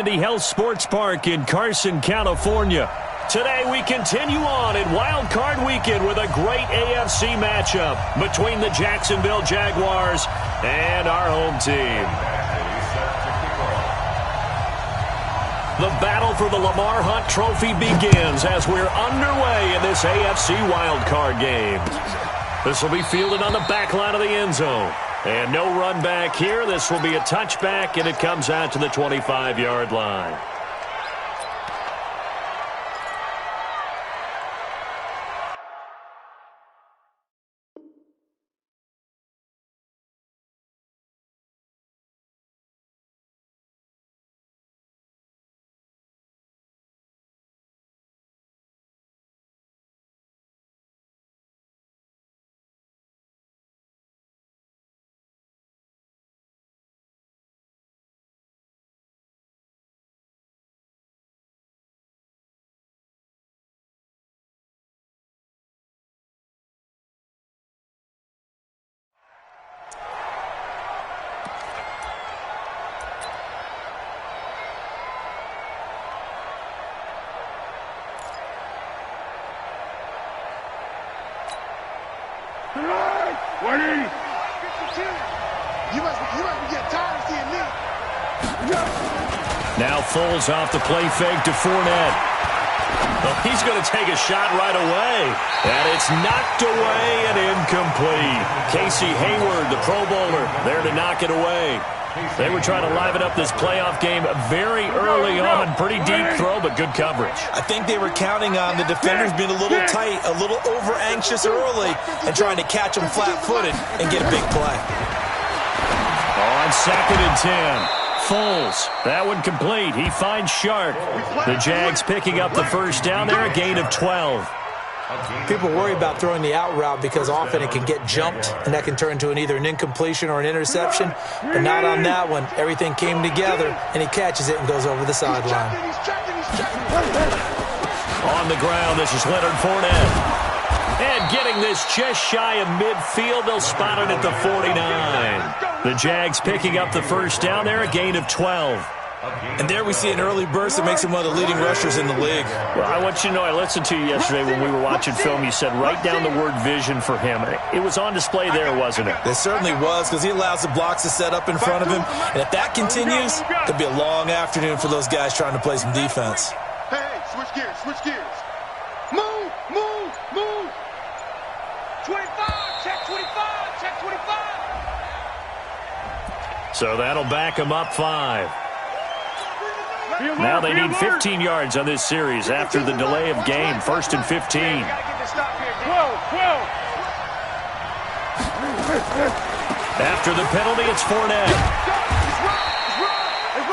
Health Sports Park in Carson, California. Today we continue on in Wild Card Weekend with a great AFC matchup between the Jacksonville Jaguars and our home team. The battle for the Lamar Hunt Trophy begins as we're underway in this AFC Wild Card game. This will be fielded on the back line of the end zone. And no run back here. This will be a touchback, and it comes out to the 25-yard line. Now Foles off the play fake to Fournette. Well, he's going to take a shot right away. And it's knocked away and incomplete. Casey Hayward, the Pro Bowler, there to knock it away. They were trying to liven up this playoff game very early on. Pretty deep throw, but good coverage. I think they were counting on the defenders being a little tight, a little over-anxious early, and trying to catch them flat-footed and get a big play. On 2nd and 10. Foles, that one complete. He finds Sharp. The Jags picking up the first down there, a gain of 12. People worry about throwing the out route because often it can get jumped, and that can turn into either an incompletion or an interception. But not on that one. Everything came together, and he catches it and goes over the sideline. On the ground, this is Leonard Fournette. And getting this just shy of midfield, they'll spot it at the 49. The Jags picking up the first down there, a gain of 12. And there we see an early burst that makes him one of the leading rushers in the league. Well, I want you to know, I listened to you yesterday when we were watching film. You said write down the word vision for him. It was on display there, wasn't it? It certainly was, because he allows the blocks to set up in front of him. And if that continues, it'll be a long afternoon for those guys trying to play some defense. Hey, switch gears, switch gears. Move, move, move. 25, check 25, check 25. So that'll back him up 5. Now they need 15 yards on this series after the delay of game. 1st and 15. After the penalty, it's Fournette.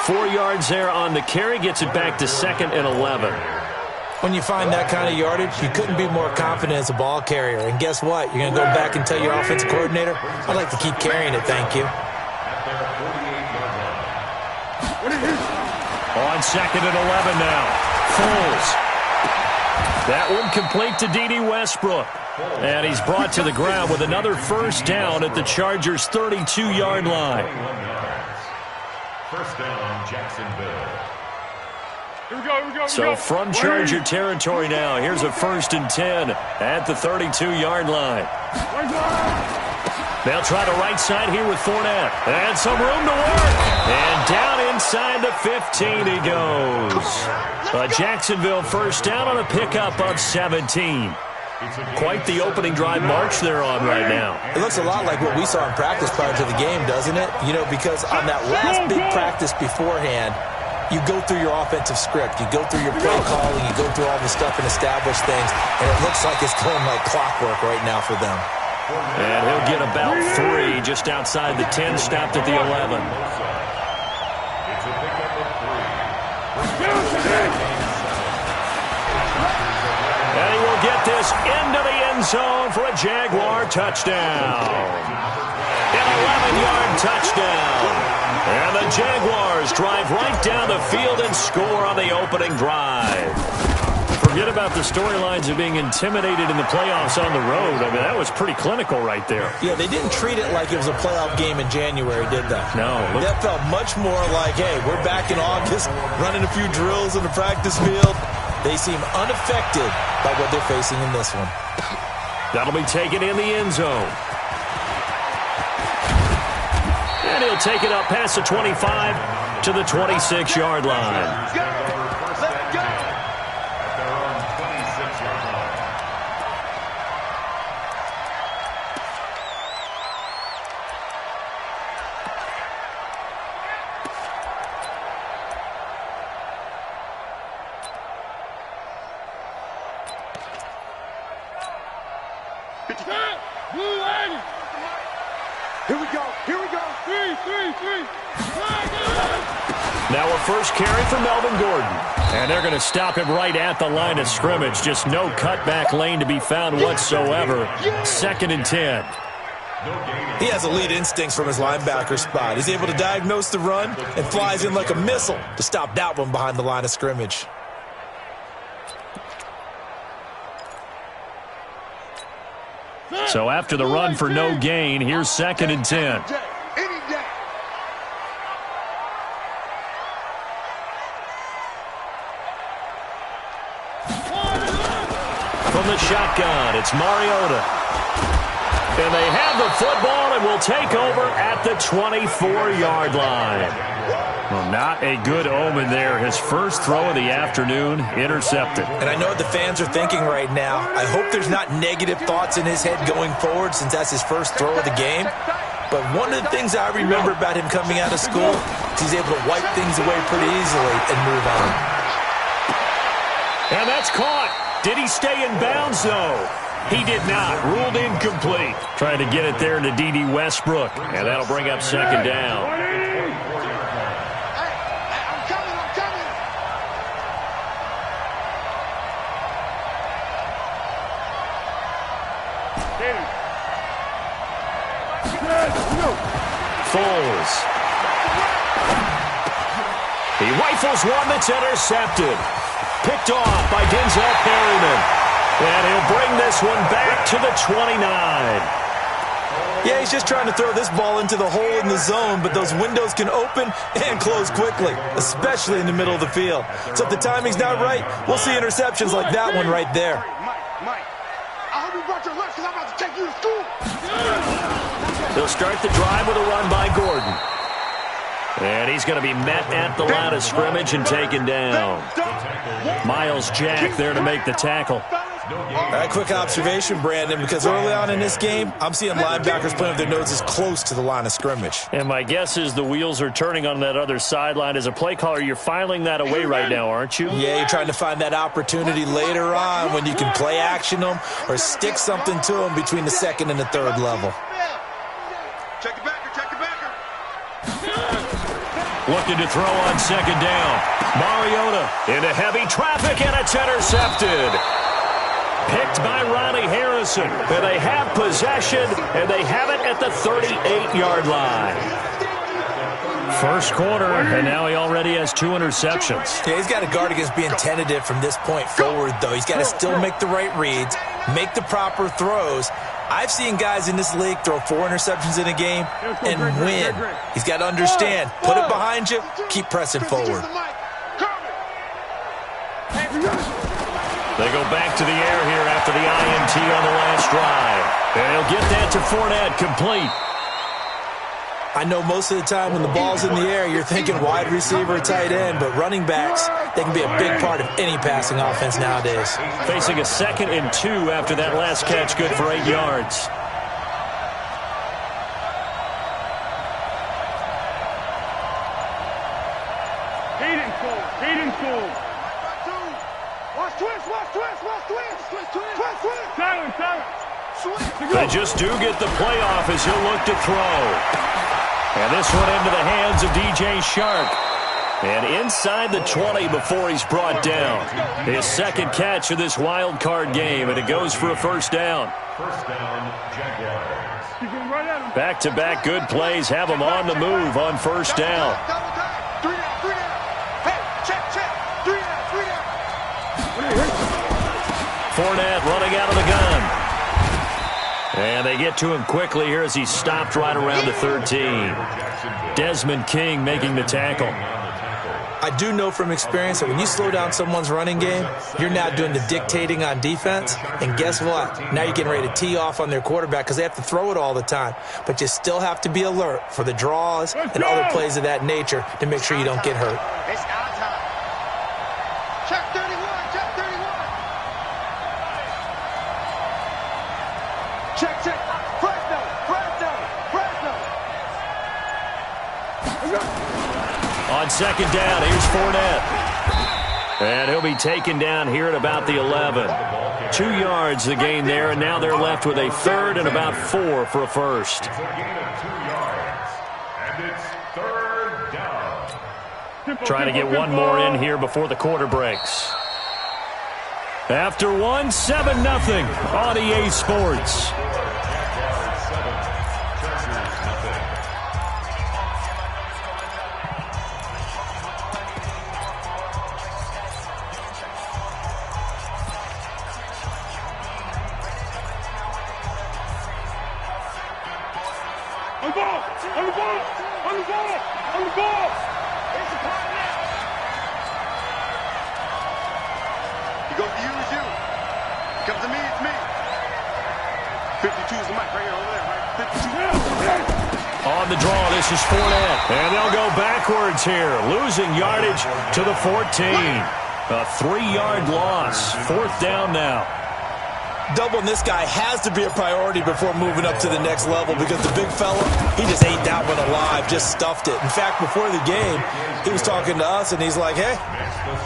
4 yards there on the carry. Gets it back to 2nd and 11. When you find that kind of yardage, you couldn't be more confident as a ball carrier. And guess what? You're going to go back and tell your offensive coordinator, I'd like to keep carrying it, thank you. On 2nd and 11 now. Foles. That one complete to D.D. Westbrook. And he's brought to the ground with another first down at the Chargers' 32-yard line. First down, Jacksonville. Here we go. So from Charger territory now, here's a 1st and 10 at the 32-yard line. They'll try the right side here with Fournette. And some room to work. And down inside the 15 he goes. A Jacksonville first down on a pickup of 17. Quite the opening drive march they're on right now. It looks a lot like what we saw in practice prior to the game, doesn't it? You know, because on that last big practice beforehand, you go through your offensive script. You go through your play calling. You go through all the stuff and establish things. And it looks like it's going like clockwork right now for them. And he'll get about 3 just outside the 10, stopped at the 11. And he will get this into the end zone for a Jaguar touchdown. An 11-yard touchdown. And the Jaguars drive right down the field and score on the opening drive. forget about the storylines of being intimidated in the playoffs on the road. I mean, that was pretty clinical right there. Yeah, they didn't treat it like it was a playoff game in January, did they? No. That felt much more like, hey, we're back in August, running a few drills in the practice field. They seem unaffected by what they're facing in this one. That'll be taken in the end zone. And he'll take it up past the 25 to the 26-yard line. Now a first carry for Melvin Gordon. And they're going to him right at the line of scrimmage. Just no cutback lane to be found whatsoever. 2nd and 10. He has elite instincts from his linebacker spot. He's able to diagnose the run and flies in like a missile to stop that one behind the line of scrimmage. So after the run for no gain, here's 2nd and 10. From the shotgun, it's Mariota. And they have the football and will take over at the 24-yard line. Well, not a good omen there. His first throw of the afternoon intercepted. And I know what the fans are thinking right now. I hope there's not negative thoughts in his head going forward since that's his first throw of the game. But one of the things I remember about him coming out of school is he's able to wipe things away pretty easily and move on. And that's caught. Did he stay in bounds, though? He did not. Ruled incomplete. Trying to get it there to D.D. Westbrook. And that'll bring up 2nd down. Foles. He rifles one that's intercepted. Picked off by Denzel Perryman. And he'll bring this one back to the 29. Yeah, he's just trying to throw this ball into the hole in the zone, but those windows can open and close quickly, especially in the middle of the field. So if the timing's not right, we'll see interceptions like that one right there. Mike, I hope you brought your lunch because I'm about to take you to school. They'll start the drive with a run by Gordon. And he's going to be met at the line of scrimmage and taken down. Miles Jack there to make the tackle. All right, quick observation, Brandon, because early on in this game, I'm seeing linebackers playing with their noses close to the line of scrimmage. And my guess is the wheels are turning on that other sideline. As a play caller, you're filing that away right now, aren't you? Yeah, you're trying to find that opportunity later on when you can play action them or stick something to them between the 2nd and the 3rd level. Check the backer, check the backer. Looking to throw on 2nd down. Mariota into heavy traffic, and it's intercepted. Picked by Ronnie Harrison. And they have possession, and they have it at the 38-yard line. First quarter, and now he already has 2 interceptions. Yeah, he's got to guard against being tentative from this point forward, though. He's got to still make the right reads, make the proper throws. I've seen guys in this league throw 4 interceptions in a game and win. He's got to understand, put it behind you, keep pressing forward. They go back to the air here after the INT on the last drive. And he'll get that to Fournette, complete. I know most of the time when the ball's in the air, you're thinking wide receiver, tight end, but running backs, they can be a big part of any passing offense nowadays. Facing a 2nd and 2 after that last catch, good for 8 yards. Hayden Cole. Watch twist. They just do get the playoff as he'll look to throw. And this one into the hands of DJ Shark. And inside the 20 before he's brought down. His 2nd catch of this wild card game, and it goes for a first down. First down, Jaguars. Back-to-back good plays have him on the move on first down. Fournette running out of the gun. And they get to him quickly here as he's stopped right around the 13. Desmond King making the tackle. I do know from experience that when you slow down someone's running game, you're now doing the dictating on defense. And guess what? Now you're getting ready to tee off on their quarterback because they have to throw it all the time. But you still have to be alert for the draws and other plays of that nature to make sure you don't get hurt. It's our time. Check 31, check 31. Check, check. Fresno, Fresno, Fresno. On second down, here's Fournette. And he'll be taken down here at about the 11. 2 yards the gain there, and now they're left with a third and about 4 for a first. It's a gain of 2 yards, and it's third down. Trying to get one more in here before the quarter breaks. After one, 7-0 on EA Sports. On the ball! On the ball! On the ball! On the ball! It's the part now. He goes to you, it's you. Comes to me, it's me. 52 is the mic right here over there, right? 52. On the draw, this is Fournette. And they'll go backwards here, losing yardage to the 14. A 3-yard loss. 4th down now. Doubling this guy has to be a priority before moving up to the next level because the big fella, he just ate that one alive, just stuffed it. In fact, before the game, he was talking to us, and he's like, hey,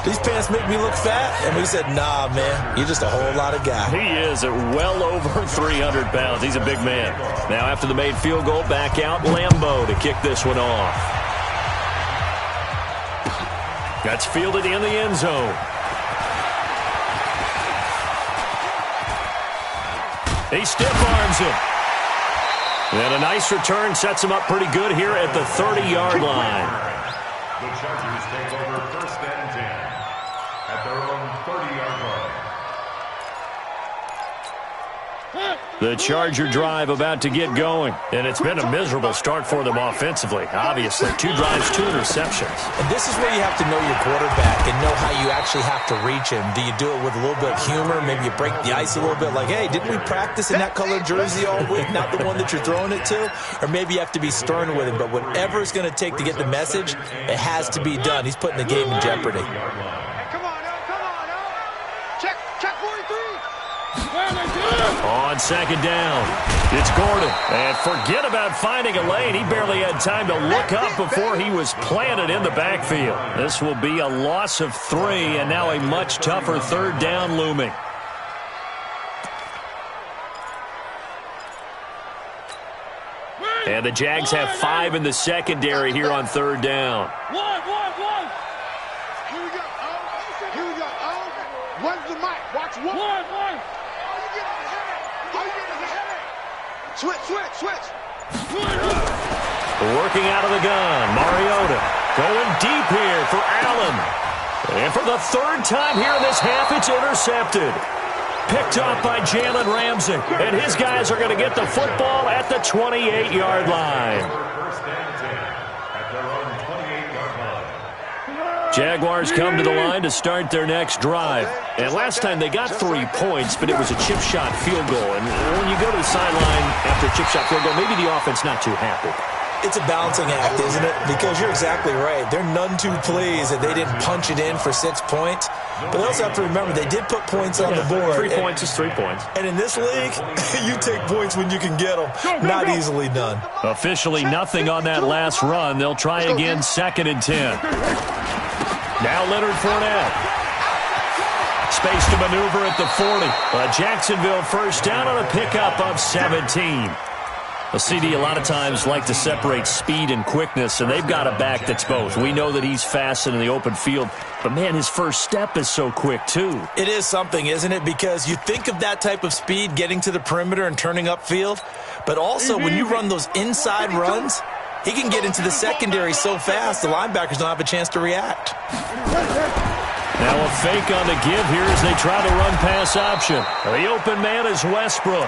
these pants make me look fat. And we said, nah, man, you're just a whole lot of guy. He is at well over 300 pounds. He's a big man. Now, after the made field goal, back out Lambeau to kick this one off. That's fielded in the end zone. He stiff-arms him. And a nice return sets him up pretty good here at the 30-yard line. The Chargers take over 1st and 10 at their own 30-yard line. The Charger drive about to get going. And it's been a miserable start for them offensively. Obviously, 2 drives, 2 interceptions. And this is where you have to know your quarterback and know how you actually have to reach him. Do you do it with a little bit of humor? Maybe you break the ice a little bit like, hey, didn't we practice in that colored jersey all week, not the one that you're throwing it to? Or maybe you have to be stern with him. But whatever it's going to take to get the message, it has to be done. He's putting the game in jeopardy. Hey, come on, now. Check 43. On second down, it's Gordon. And forget about finding a lane. He barely had time to look up before he was planted in the backfield. This will be a loss of 3, and now a much tougher 3rd down looming. And the Jags have 5 in the secondary here on 3rd down. One. Here we go. Here we go. One's the mic. Watch one. All you get is a headache. Switch. Working out of the gun, Mariota going deep here for Allen. And for the 3rd time here in this half, it's intercepted. Picked off by Jalen Ramsey. And his guys are going to get the football at the 28-yard line. 1st and 10 at their own 28-yard line. Jaguars come to the line to start their next drive. And last time they got 3 points, but it was a chip shot field goal. And when you go to the sideline after a chip shot field goal, maybe the offense not too happy. It's a balancing act, isn't it? Because you're exactly right. They're none too pleased that they didn't punch it in for 6 points. But they also have to remember they did put points on the board. 3 points is 3 points. And in this league, you take points when you can get them. Not easily done. Officially nothing on that last run. They'll try again 2nd and 10. Now Leonard Fournette. Space to maneuver at the 40. Jacksonville 1st down on a pickup of 17. A CD a lot of times like to separate speed and quickness, and they've got a back that's both. We know that he's fast in the open field, but, man, his first step is so quick, too. It is something, isn't it? Because you think of that type of speed getting to the perimeter and turning upfield, but also when you run those inside runs, he can get into the secondary so fast the linebackers don't have a chance to react. Now a fake on the give here as they try the run-pass option. The open man is Westbrook.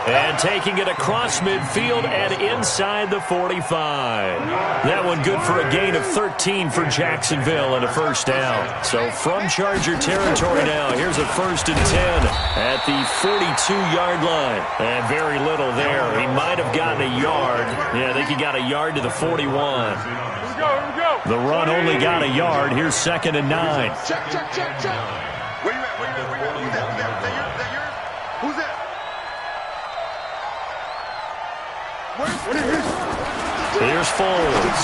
And taking it across midfield and inside the 45. That one good for a gain of 13 for Jacksonville and a first down. So from Charger territory now, here's a 1st and 10 at the 42-yard line. And very little there. He might have gotten a yard. Yeah, I think he got a yard to the 41. Here we go. The run only got a yard. Here's 2nd and 9. Check. Where you at? Who's that? Who's that? Here's Foles.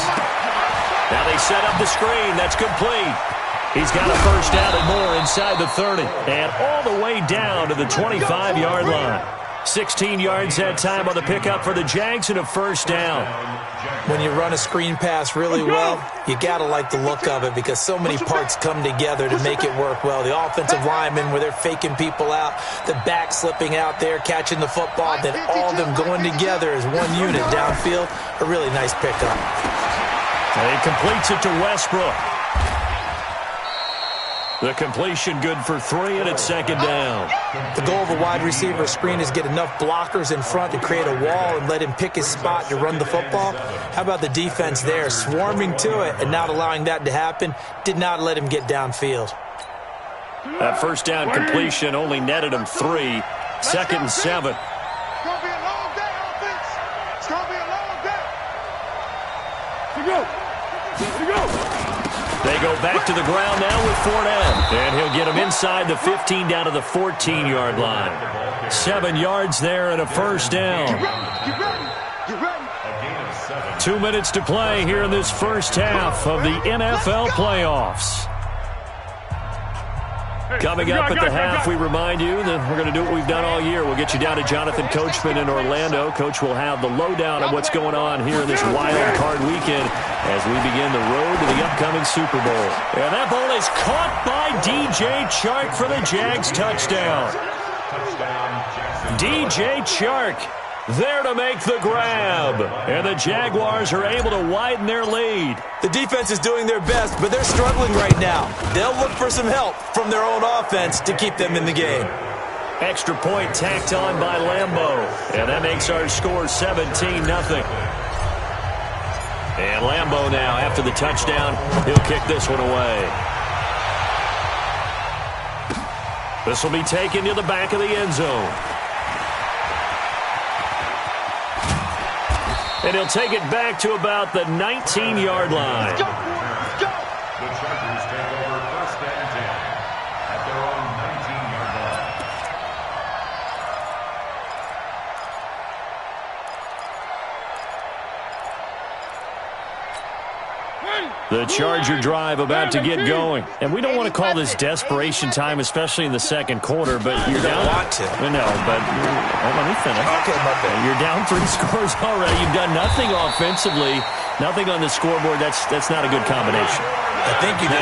Now they set up the screen. That's complete. He's got a first down and more inside the 30. And all the way down to the 25-yard line. 16 yards that time on the pickup for the Jags and a first down. When you run a screen pass really well, you got to like the look of it because so many parts come together to make it work well. The offensive linemen where they're faking people out, the back slipping out there, catching the football, then all of them going together as one unit downfield. A really nice pickup. And he completes it to Westbrook. The completion good for 3, and it's 2nd down. The goal of a wide receiver screen is get enough blockers in front to create a wall and let him pick his spot to run the football. How about the defense there, swarming to it and not allowing that to happen? Did not let him get downfield. That first down completion only netted him 3. 2nd and 7. It's going to be a long day, offense. It's going to be a long day. Here we go. They go back to the ground now with Fournette. And he'll get him inside the 15 down to the 14-yard line. 7 yards there and a first down. Get ready. 2 minutes to play here in this first half of the NFL playoffs. Coming up at the half, we remind you that we're going to do what we've done all year. We'll get you down to Jonathan Coachman in Orlando. Coach will have the lowdown on what's going on here in this wild card weekend as we begin the road to the upcoming Super Bowl. And that ball is caught by DJ Chark for the Jags touchdown. DJ Chark there to make the grab. And the Jaguars are able to widen their lead. The defense is doing their best, but they're struggling right now. They'll look for some help from their own offense to keep them in the game. Extra point tacked on by Lambeau. And that makes our score 17-0. And Lambeau now, after the touchdown, he'll kick this one away. This will be taken to the back of the end zone. And he'll take it back to about the 19-yard line. Let's go. The Chargers take over 1st and 10 at their own 19-yard line. The Charger drive about to get going. And we don't want to call this desperation time, especially in the second quarter, but you're down. Want to. No, but let me finish. Okay, my bad. You're down 3 scores already. You've done nothing offensively, nothing on the scoreboard. That's not a good combination. I think you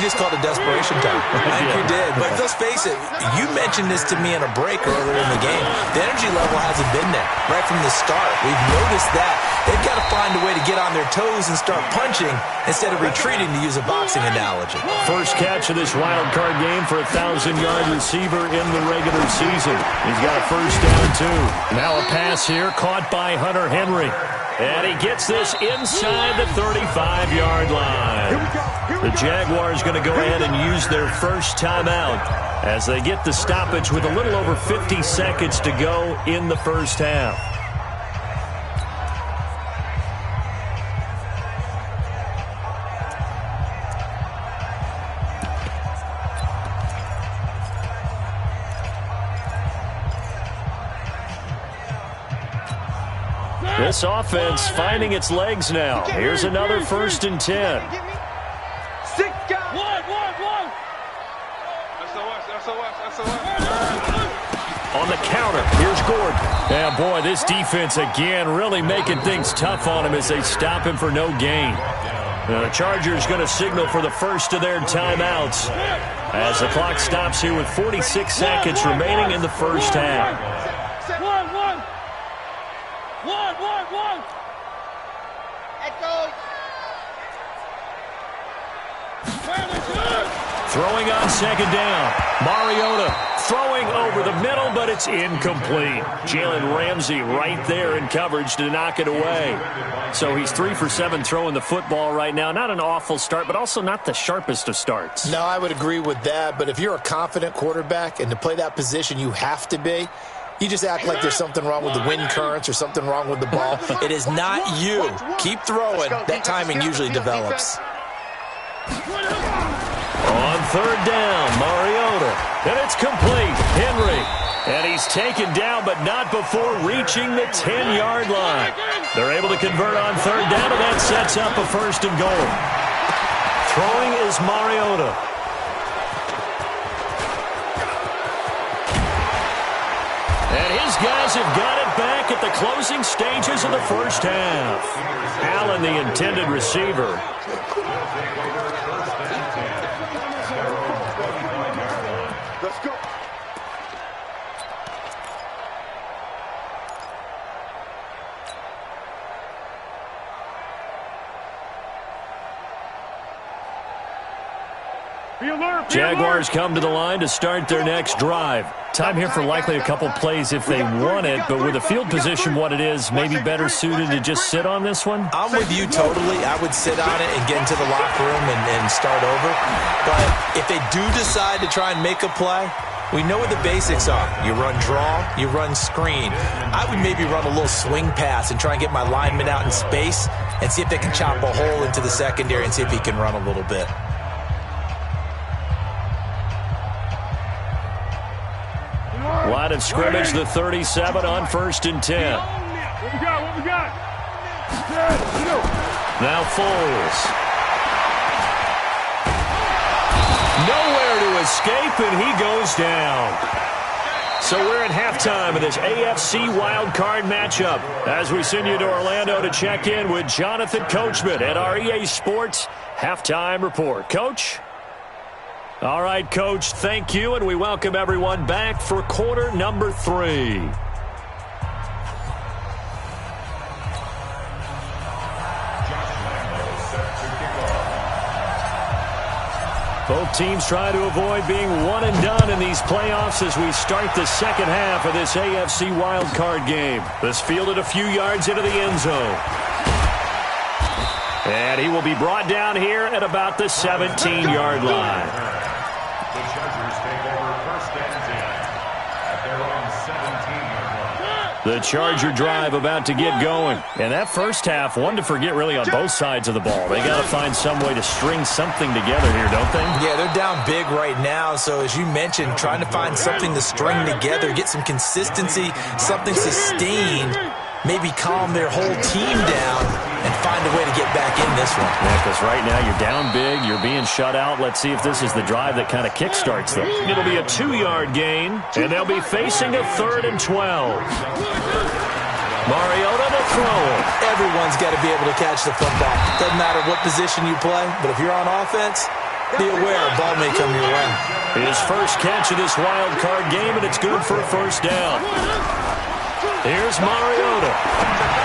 just called it desperation time. I think you did. But let's face it, you mentioned this to me in a break earlier in the game. The energy level hasn't been there right from the start. We've noticed that. They've got to find a way to get on their toes and start punching instead of retreating, to use a boxing analogy. First catch of this wild card game for a 1,000-yard receiver in the regular season. He's got a first down, too. Now a pass here caught by Hunter Henry. And he gets this inside the 35-yard line. The Jaguars going to go ahead and use their first timeout as they get the stoppage with a little over 50 seconds to go in the first half. This offense finding its legs now. Here's another 1st and 10. On the counter, here's Gordon. Yeah, boy, this defense again really making things tough on him as they stop him for no gain. The Chargers going to signal for the first of their timeouts as the clock stops here with 46 seconds remaining in the first half. Throwing on second down. Mariota throwing over the middle, but it's incomplete. Jalen Ramsey right there in coverage to knock it away. So he's 3 for 7 throwing the football right now. Not an awful start, but also not the sharpest of starts. No, I would agree with that. But if you're a confident quarterback and to play that position you have to be, you just act like there's something wrong with the wind currents or something wrong with the ball. It is not you. Keep throwing. That timing usually develops. On third down, Mariota. And it's complete. Henry. And he's taken down, but not before reaching the 10-yard line. They're able to convert on third down, and that sets up a first and goal. Throwing is Mariota. And his guys have got it back at the closing stages of the first half. Allen, the intended receiver. Let's go. Jaguars come to the line to start their next drive. Time here for likely a couple plays if they want it, but with the field position what it is, maybe better suited to just sit on this one? I'm with you totally. I would sit on it and get into the locker room and start over. But if they do decide to try and make a play, we know what the basics are. You run draw, you run screen. I would maybe run a little swing pass and try and get my lineman out in space and see if they can chop a hole into the secondary and see if he can run a little bit. Line of scrimmage, the 37 on 1st and 10. What we got? Now Foles. Nowhere to escape, and he goes down. So we're at halftime of this AFC wildcard matchup as we send you to Orlando to check in with Jonathan Coachman at our EA Sports Halftime Report. Coach? All right, Coach, thank you, and we welcome everyone back for quarter number 3. Both teams try to avoid being one and done in these playoffs as we start the second half of this AFC wildcard game. This fielded a few yards into the end zone. And he will be brought down here at about the 17-yard line. The Chargers take over 1st and 10 at their own 17-yard line. The Charger drive about to get going. And that first half, one to forget really on both sides of the ball. They got to find some way to string something together here, don't they? Yeah, they're down big right now. So as you mentioned, trying to find something to string together, get some consistency, something sustained, maybe calm their whole team down and find a way to get back in this one. Yeah, because right now you're down big, you're being shut out. Let's see if this is the drive that kind of kickstarts them. It'll be a 2-yard gain, and they'll be facing a 3rd and 12. Mariota to throw. Everyone's got to be able to catch the football. Doesn't matter what position you play, but if you're on offense, be aware a ball may come your way. His first catch of this wild card game, and it's good for a first down. Here's Mariota.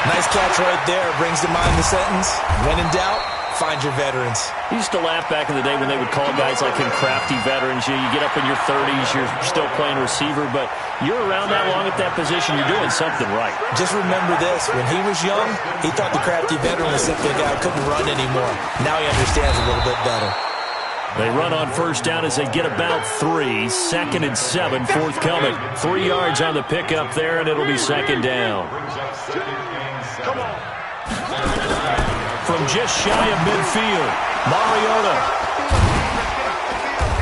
Nice catch right there. Brings to mind the sentence, when in doubt, find your veterans. I used to laugh back in the day when they would call guys like him crafty veterans. You get up in your 30s, you're still playing receiver, but you're around that long at that position, you're doing something right. Just remember this. When he was young, he thought the crafty veteran was simply a guy who couldn't run anymore. Now he understands a little bit better. They run on first down as they get about 3. 2nd and 7, forthcoming. 3 yards on the pickup there, and it'll be second down. From just shy of midfield, Mariota.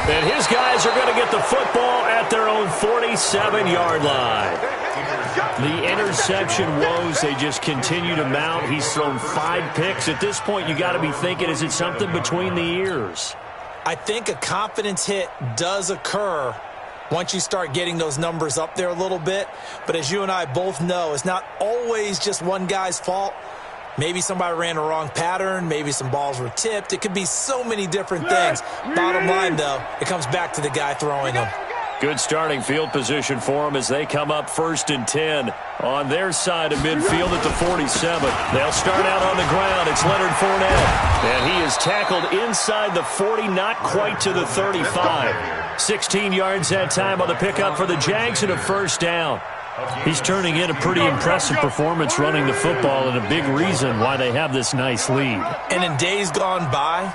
And his guys are going to get the football at their own 47-yard line. The interception woes, they just continue to mount. He's thrown 5 picks. At this point, you got to be thinking, is it something between the ears? I think a confidence hit does occur once you start getting those numbers up there a little bit. But as you and I both know, it's not always just one guy's fault. Maybe somebody ran a wrong pattern. Maybe some balls were tipped. It could be so many different things. Bottom line, though, it comes back to the guy throwing them. Good starting field position for them as they come up 1st and 10 on their side of midfield at the 47. They'll start out on the ground. It's Leonard Fournette. And he is tackled inside the 40, not quite to the 35. 16 yards that time on the pickup for the Jags and a 1st down. He's turning in a pretty impressive performance running the football and a big reason why they have this nice lead. And in days gone by,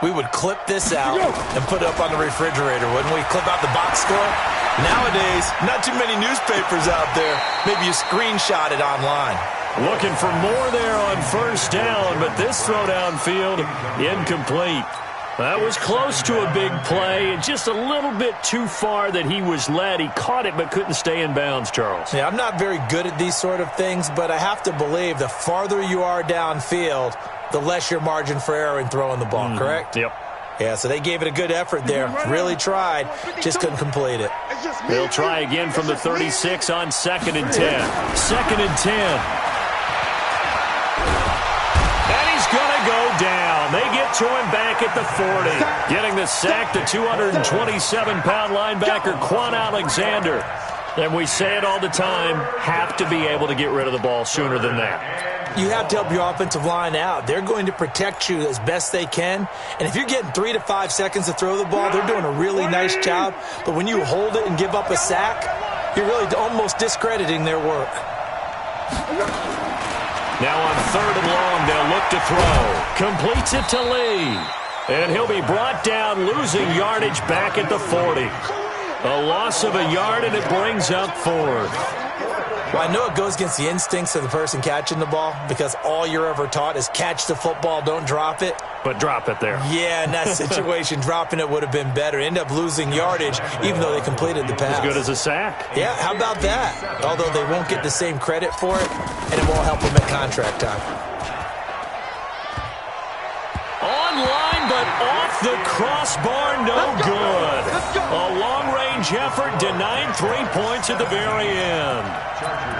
we would clip this out and put it up on the refrigerator, wouldn't we? Clip out the box score. Nowadays, not too many newspapers out there. Maybe you screenshot it online. Looking for more there on 1st down, but this throw downfield incomplete. That was close to a big play and just a little bit too far that he was led. He caught it but couldn't stay in bounds, Charles. Yeah, I'm not very good at these sort of things, but I have to believe the farther you are downfield, the less your margin for error in throwing the ball, correct? Yep. Yeah, so they gave it a good effort there. Really tried, just couldn't complete it. They'll try again from the 36 on 2nd and 10. 2nd and 10. And he's going to go down. They get to him back at the 40. Getting the sack, the 227-pound linebacker, Quan Alexander. And we say it all the time, have to be able to get rid of the ball sooner than that. You have to help your offensive line out. They're going to protect you as best they can. And if you're getting 3 to 5 seconds to throw the ball, they're doing a really nice job. But when you hold it and give up a sack, you're really almost discrediting their work. Now on 3rd and long, they'll look to throw. Completes it to Lee. And he'll be brought down, losing yardage back at the 40. A loss of a yard, and it brings up 4th. Well, I know it goes against the instincts of the person catching the ball because all you're ever taught is catch the football, don't drop it. But drop it there. Yeah, in that situation, dropping it would have been better. End up losing yardage, even though they completed the pass. As good as a sack. Yeah, how about that? Although they won't get the same credit for it, and it won't help them at contract time. Online, but off the crossbar, no good. A long-range effort denied 3 points at the very end.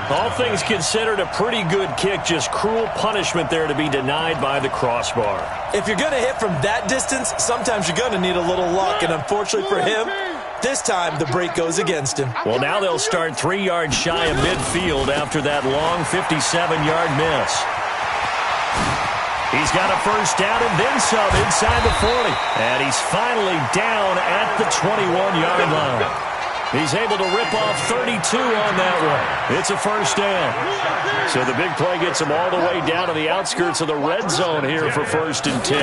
All things considered, a pretty good kick, just cruel punishment there to be denied by the crossbar. If you're going to hit from that distance, sometimes you're going to need a little luck, and unfortunately for him, this time the break goes against him. Well, now they'll start 3 yards shy of midfield after that long 57-yard miss. He's got a 1st down and then some inside the 40. And he's finally down at the 21-yard line. He's able to rip off 32 on that one. It's a 1st down. So the big play gets him all the way down to the outskirts of the red zone here for 1st and 10.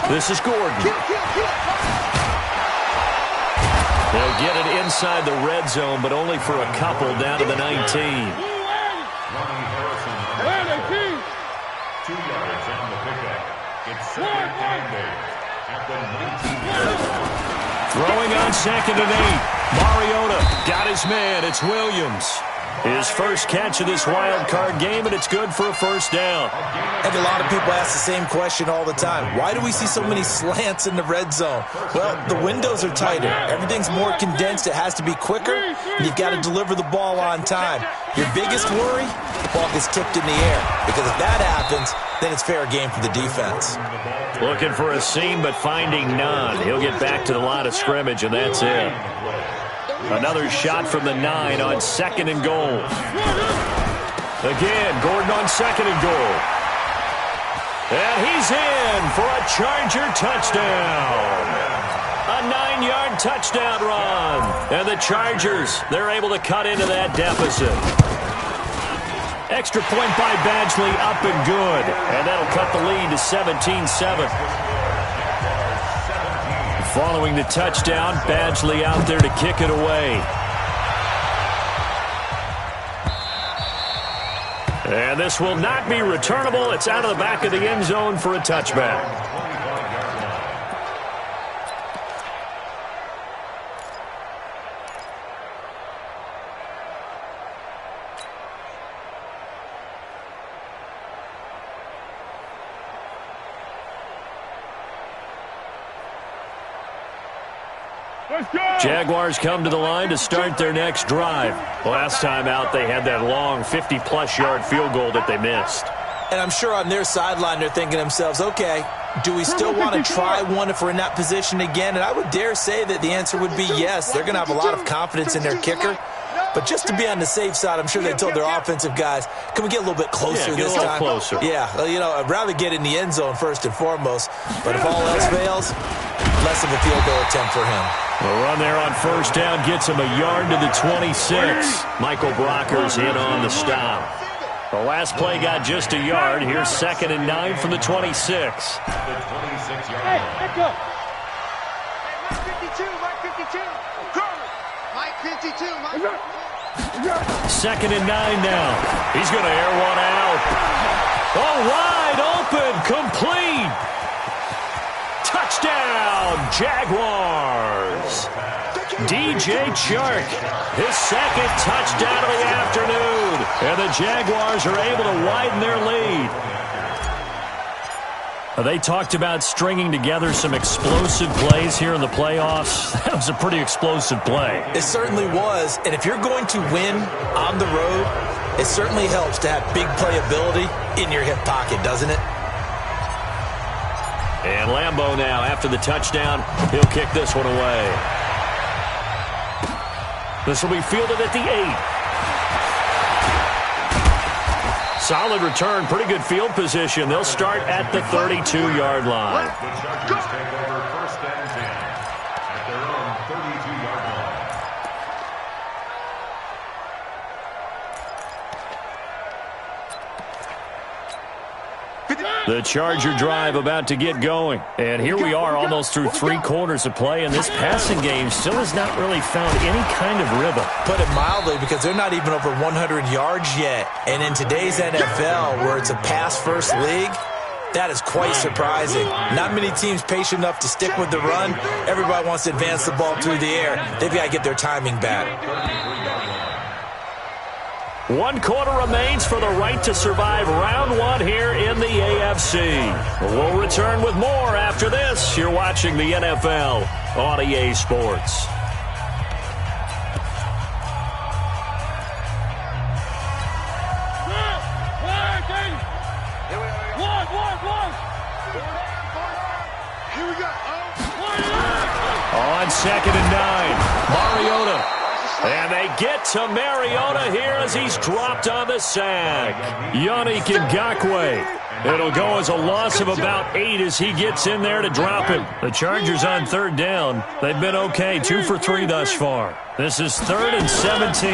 This is Gordon. They'll get it inside the red zone, but only for a couple down to the 19. 2 yards on the pickup. It's 2nd and 8 at the 19. Throwing on 2nd and 8. Mariota got his man. It's Williams. His first catch of this wild card game, and it's good for a 1st down. And a lot of people ask the same question all the time. Why do we see so many slants in the red zone? Well, the windows are tighter. Everything's more condensed. It has to be quicker, and you've got to deliver the ball on time. Your biggest worry, the ball gets tipped in the air. Because if that happens, then it's fair game for the defense. Looking for a seam, but finding none. He'll get back to the line of scrimmage, and that's it. Another shot from the 9 on 2nd and goal. Again, Gordon on 2nd and goal. And he's in for a Charger touchdown. A 9-yard touchdown run. And the Chargers, they're able to cut into that deficit. Extra point by Badgley, up and good. And that'll cut the lead to 17-7. Following the touchdown, Badgley out there to kick it away. And this will not be returnable. It's out of the back of the end zone for a touchback. Jaguars come to the line to start their next drive. Last time out, they had that long 50-plus yard field goal that they missed. And I'm sure on their sideline they're thinking to themselves, okay, Do we still want to try one if we're in that position again? And I would dare say that the answer would be yes. They're going to have a lot of confidence in their kicker. But just to be on the safe side, I'm sure they told their offensive guys, can we get a little bit closer this time? Closer. Yeah, well, you know, I'd rather get in the end zone first and foremost. But if all else fails, less of a field goal attempt for him. The run there on first down gets him a yard to the 26. Michael Brocker's in on the stop. The last play got just a yard. Here's 2nd and 9 from the 26. The 26-yard line. Hey, go. Mike 52. Mike 52. Mike 2nd and 9 now. He's going to air one out. Oh, wide open, complete. Touchdown, Jaguars. DJ Chark, his 2nd touchdown of the afternoon. And the Jaguars are able to widen their lead. They talked about stringing together some explosive plays here in the playoffs. That was a pretty explosive play. It certainly was. And if you're going to win on the road, it certainly helps to have big playability in your hip pocket, doesn't it? And Lambeau now, after the touchdown, he'll kick this one away. This will be fielded at the 8. Solid return, pretty good field position. They'll start at the 32-yard line. The Chargers take over 1st and 10 at their own 32-yard line. The Charger drive about to get going. And here we are almost through 3 quarters of play, and this passing game still has not really found any kind of rhythm. Put it mildly, because they're not even over 100 yards yet. And in today's NFL, where it's a pass-first league, that is quite surprising. Not many teams patient enough to stick with the run. Everybody wants to advance the ball through the air. They've got to get their timing back. 1 quarter remains for the right to survive round 1 here in the AFC. We'll return with more after this. You're watching the NFL on EA Sports. Here we go. On 2nd and 9, Mariota. And they get to Mariota here as he's dropped on the sack. Yannick Ngakoue. It'll go as a loss of about 8 as he gets in there to drop him. The Chargers on 3rd down. They've been okay, 2 for 3 thus far. This is 3rd and 17.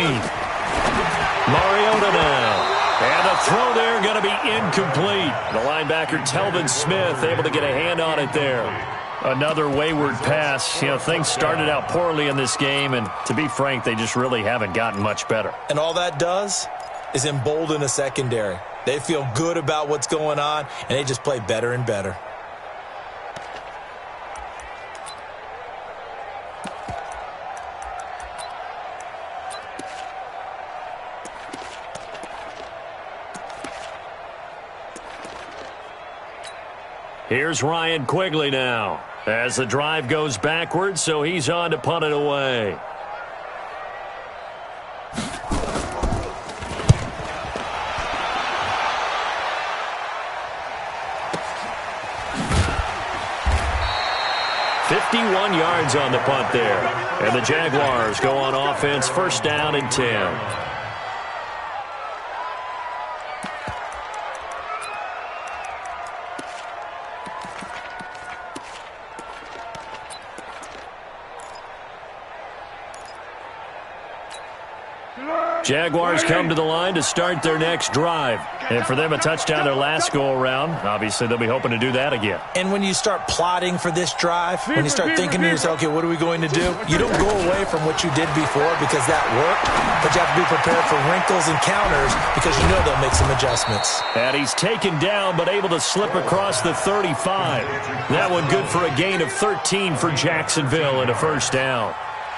Mariota now. And the throw there going to be incomplete. The linebacker, Telvin Smith, able to get a hand on it there. Another wayward pass. You know, things started out poorly in this game, and to be frank, they just really haven't gotten much better. And all that does is embolden a secondary. They feel good about what's going on, and they just play better and better. Here's Ryan Quigley now as the drive goes backwards, so he's on to punt it away. "51 yards on the punt there. And the Jaguars go on offense, 1st down and 10. Jaguars come to the line to start their next drive. And for them, a touchdown their last go-around. Obviously, they'll be hoping to do that again. And when you start plotting for this drive, when you start thinking to yourself, okay, what are we going to do? You don't go away from what you did before because that worked, but you have to be prepared for wrinkles and counters because you know they'll make some adjustments. And he's taken down but able to slip across the 35. That one good for a gain of 13 for Jacksonville and a 1st down.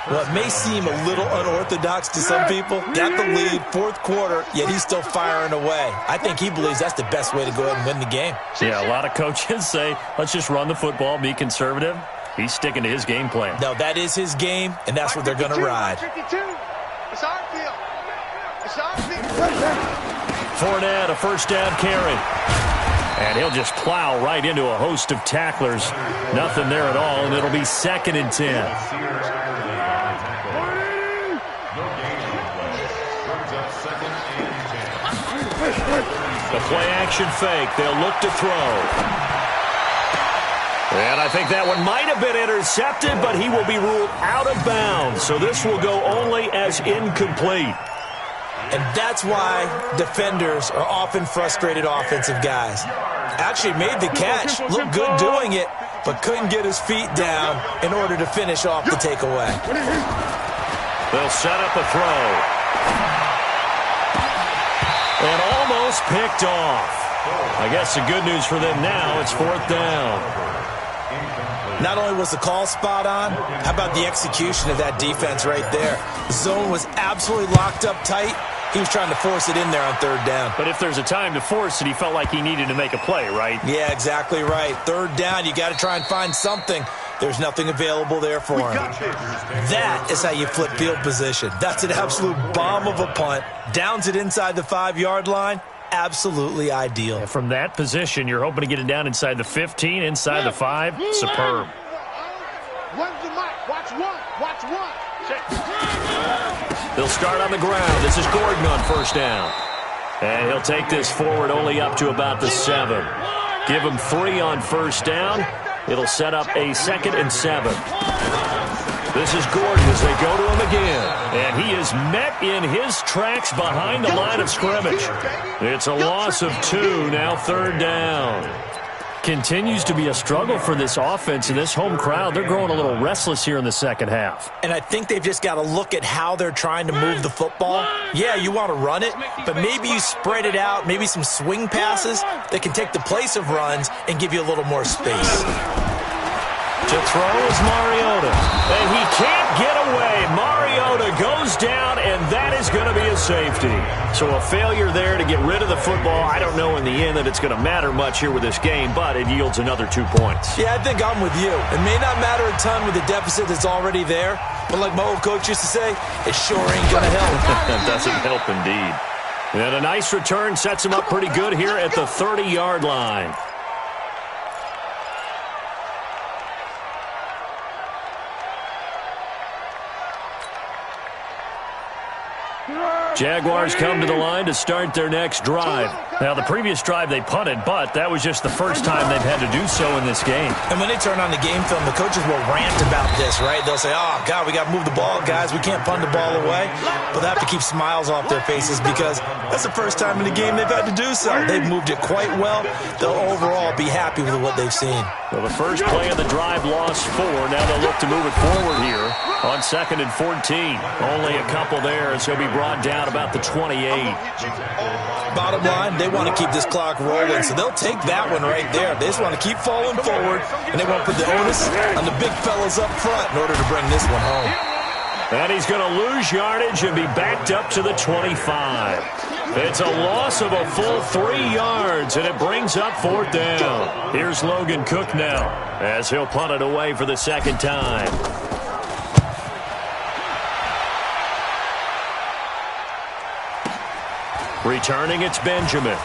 Well, it may seem a little unorthodox to some people. Got the lead, 4th quarter, yet he's still firing away. I think he believes that's the best way to go ahead and win the game. Yeah, a lot of coaches say, let's just run the football, be conservative. He's sticking to his game plan. No, that is his game, and that's what they're going to ride. 52. It's our field. It's our field. Fournette, a 1st down carry. And he'll just plow right into a host of tacklers. Nothing there at all, and it'll be 2nd and 10. The play-action fake. They'll look to throw. And I think that one might have been intercepted, but he will be ruled out of bounds. So this will go only as incomplete. And that's why defenders are often frustrated offensive guys. Actually made the catch, looked good doing it, but couldn't get his feet down in order to finish off the takeaway. They'll set up a throw. And almost picked off. I guess the good news for them now, it's 4th down. Not only was the call spot on, how about the execution of that defense right there? The zone was absolutely locked up tight. He was trying to force it in there on 3rd down. But if there's a time to force it, he felt like he needed to make a play, right? Yeah, exactly right. 3rd down, you got to try and find something. There's nothing available there for him. That is how you flip field position. That's an absolute bomb of a punt. Downs it inside the 5-yard line. Absolutely ideal. And from that position, you're hoping to get it down inside the 15, inside the 5. Superb. When's the mic? Watch one. Watch one. They'll start on the ground. This is Gordon on 1st down. And he'll take this forward only up to about the 7. Give him 3 on 1st down. It'll set up a 2nd and 7. This is Gordon as they go to him again. And he is met in his tracks behind the line of scrimmage. It's a loss of 2, now 3rd down. Continues to be a struggle for this offense and this home crowd. They're growing a little restless here in the 2nd half. And I think they've just got to look at how they're trying to move the football. Yeah, you want to run it, but maybe you spread it out, maybe some swing passes that can take the place of runs and give you a little more space. To throw is Mariota. And he can't get away. Mariota goes down, and that is going to be a safety. So a failure there to get rid of the football. I don't know in the end that it's going to matter much here with this game, but it yields another 2 points. Yeah, I think I'm with you. It may not matter a ton with the deficit that's already there, but like my old coach used to say, it sure ain't going to help. That doesn't help indeed. And a nice return sets him up pretty good here at the 30-yard line. Jaguars come to the line to start their next drive. Now, the previous drive they punted, but that was just the first time they've had to do so in this game. And when they turn on the game film, the coaches will rant about this, right? They'll say, oh, God, we got to move the ball, guys. We can't punt the ball away. But they have to keep smiles off their faces because that's the first time in the game they've had to do so. They've moved it quite well. They'll overall be happy with what they've seen. Well, the first play of the drive lost 4. Now they'll look to move it forward here on 2nd and 14. Only a couple there as he'll be brought down about the 28. Bottom line, they want to keep this clock rolling, so they'll take that one right there. They just want to keep falling forward, and they want to put the onus on the big fellas up front in order to bring this one home. And he's going to lose yardage and be backed up to the 25. It's a loss of a full 3 yards, and it brings up 4th down. Here's Logan Cook now as he'll punt it away for the 2nd time. Returning, it's Benjamin.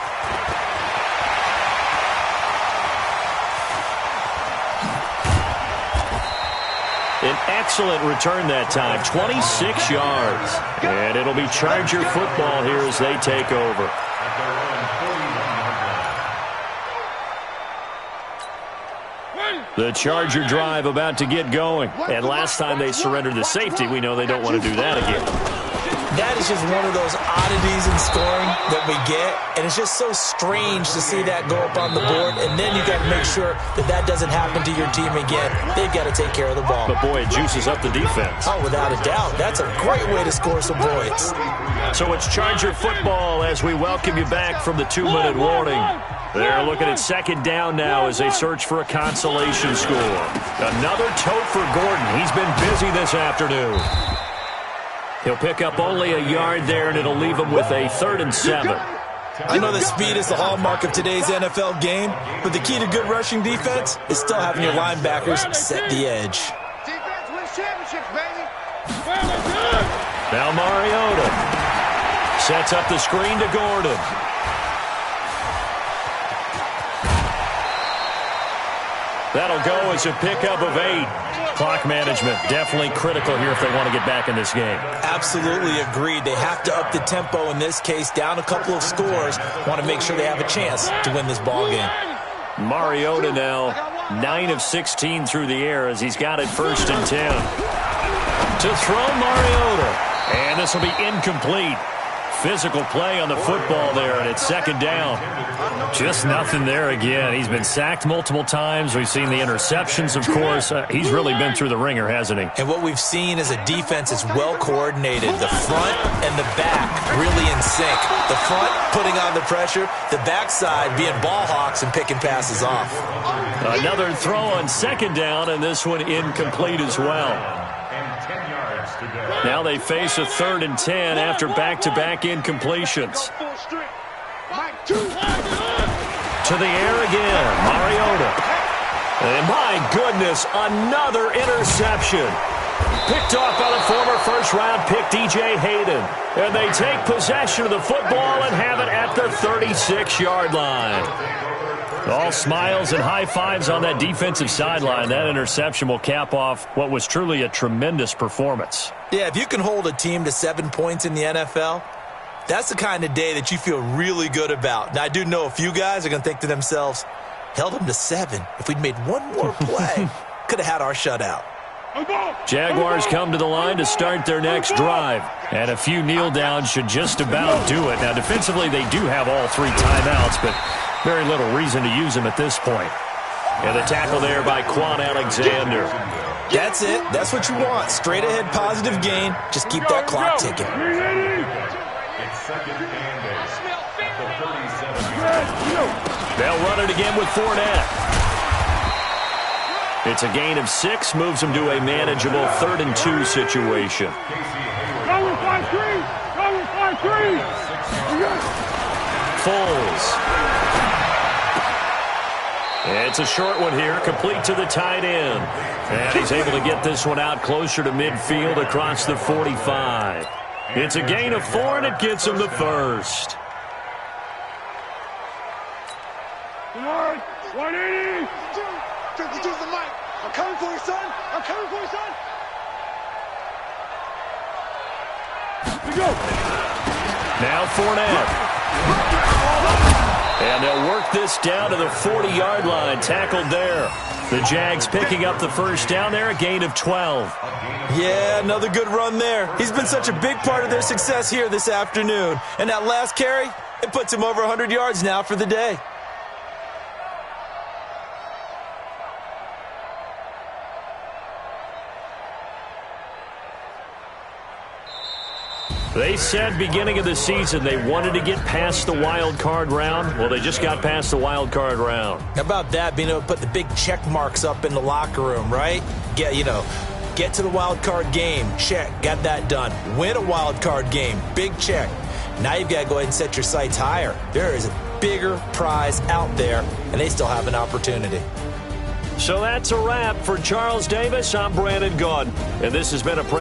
An excellent return that time, 26 yards. And it'll be Charger football here as they take over. The Charger drive about to get going. And last time they surrendered the safety, we know they don't want to do that again. That is just one of those oddities in scoring that we get, and it's just so strange to see that go up on the board, and then you got to make sure that that doesn't happen to your team again. They've got to take care of the ball. But, boy, it juices up the defense. Oh, without a doubt. That's a great way to score some points. So it's Charger football as we welcome you back from the 2-minute warning. They're looking at 2nd down now as they search for a consolation score. Another tote for Gordon. He's been busy this afternoon. He'll pick up only a yard there, and it'll leave him with a 3rd and 7. I know that speed is the hallmark of today's NFL game, but the key to good rushing defense is still having your linebackers set the edge. Defense wins championships, baby. Now Mariota sets up the screen to Gordon. That'll go as a pickup of 8. Clock management definitely critical here if they want to get back in this game. Absolutely agreed. They have to up the tempo in this case, down a couple of scores. Want to make sure they have a chance to win this ball game. Mariota now 9 of 16 through the air as he's got it 1st and 10. To throw Mariota. And this will be incomplete. Physical play on the football there, and it's 2nd down. Just nothing there again. He's been sacked multiple times. We've seen the interceptions, of course. He's really been through the ringer, hasn't he? And what we've seen is a defense that's well coordinated. The front and the back really in sync. The front putting on the pressure, the backside being ball hawks and picking passes off. Another throw on 2nd down, and this one incomplete as well. Now they face a 3rd and 10 after back-to-back incompletions. To the air again, Mariota. And my goodness, another interception. Picked off by the former first-round pick, DJ Hayden. And they take possession of the football and have it at the 36-yard line. All smiles and high fives on that defensive sideline. That interception will cap off what was truly a tremendous performance. Yeah, if you can hold a team to 7 points in the NFL, that's the kind of day that you feel really good about. Now, I do know a few guys are going to think to themselves, held them to 7. If we'd made one more play, could have had our shutout. Jaguars come to the line to start their next drive. And a few kneel downs should just about do it. Now, defensively, they do have all 3 timeouts, but very little reason to use them at this point. And the tackle there by Quan Alexander. That's it. That's what you want. Straight ahead positive gain. Just keep that clock ticking. It's 2nd and 8 at the 37. They'll run it again with Fournette. It's a gain of 6, moves them to a manageable 3rd and 2 situation. Foles. It's a short one here, complete to the tight end. And he's able to get this one out closer to midfield across the 45. It's a gain of 4, and it gets him the 1st. 180. Just the mic. I'm coming for you, son. I'm coming for you, son. Here we go. Now Fournette. And they'll work this down to the 40-yard line. Tackled there. The Jags picking up the 1st down there, a gain of 12. Yeah, another good run there. He's been such a big part of their success here this afternoon. And that last carry, it puts him over 100 yards now for the day. They said beginning of the season they wanted to get past the wild card round. Well, they just got past the wild card round. How about that, being able to put the big check marks up in the locker room, right? Get to the wild card game, check, got that done. Win a wild card game, big check. Now you've got to go ahead and set your sights higher. There is a bigger prize out there, and they still have an opportunity. So that's a wrap for Charles Davis. I'm Brandon Gaudin, and this has been a